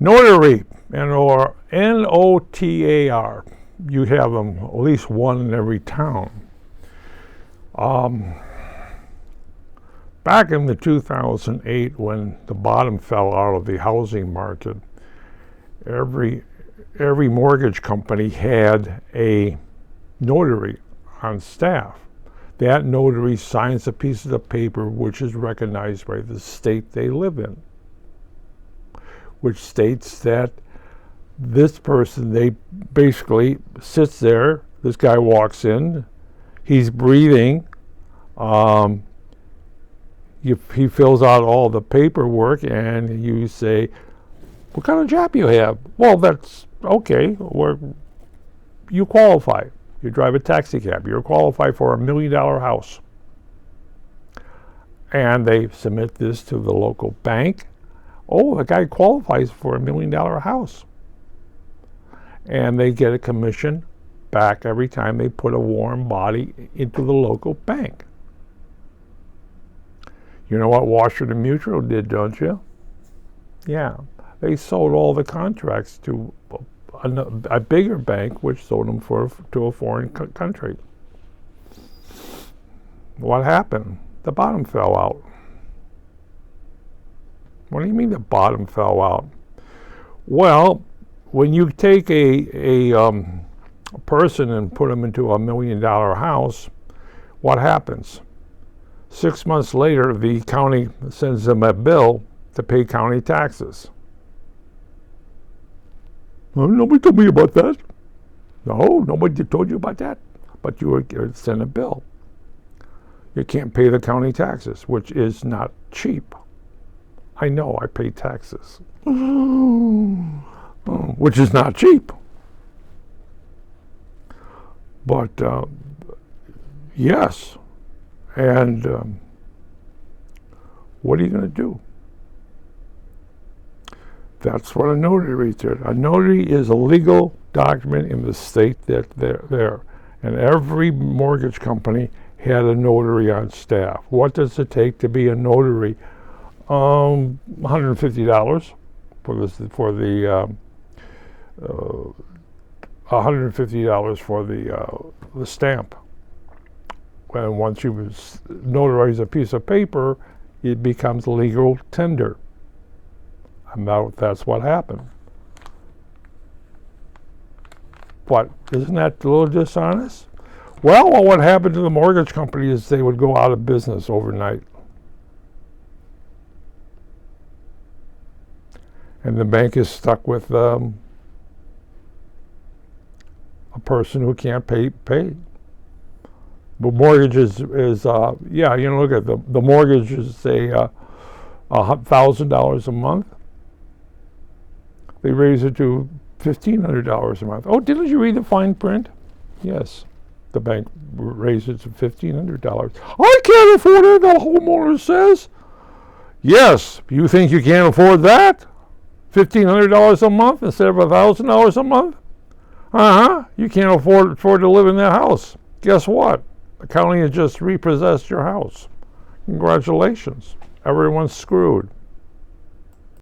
Notary, N-O-T-A-R. You have them, at least one in every town. Back in the 2008, when the bottom fell out of the housing market, every mortgage company had a notary on staff. That notary signs a piece of paper which is recognized by the state they live in, which states that this person, they basically sits there, this guy walks in, he's breathing, he fills out all the paperwork, and you say, what kind of job you have? Well, that's okay, you qualify. You drive a taxi cab, you're qualified for $1 million house. And they submit this to the local bank. Oh, the guy qualifies for $1 million house. And they get a commission back every time they put a warm body into the local bank. You know what Washington Mutual did, don't you? Yeah, they sold all the contracts to a bigger bank, which sold them to a foreign country. What happened? The bottom fell out. What do you mean the bottom fell out? Well, when you take a person and put them into $1 million house, what happens? 6 months later, the county sends them a bill to pay county taxes. Well, nobody told me about that. No, nobody told you about that. But you were sent a bill. You can't pay the county taxes, which is not cheap. I know, I pay taxes. Which is not cheap. But, yes. And what are you going to do? That's what a notary did. A notary is a legal document in the state that they're there. And every mortgage company had a notary on staff. What does it take to be a notary? $150 $150 for the stamp. And once you notarize a piece of paper, it becomes legal tender. And that's what happened. But isn't that a little dishonest? Well, what happened to the mortgage company is they would go out of business overnight. And the bank is stuck with a person who can't pay. But mortgage is yeah, you know, look at the mortgage is say $1,000 a month. They raise it to $1,500 a month. Oh, didn't you read the fine print? Yes, the bank raised it to $1,500. I can't afford it, the homeowner says. Yes, you think you can't afford that? $1,500 a month instead of $1,000 a month? You can't afford to live in that house. Guess what? The county has just repossessed your house. Congratulations. Everyone's screwed.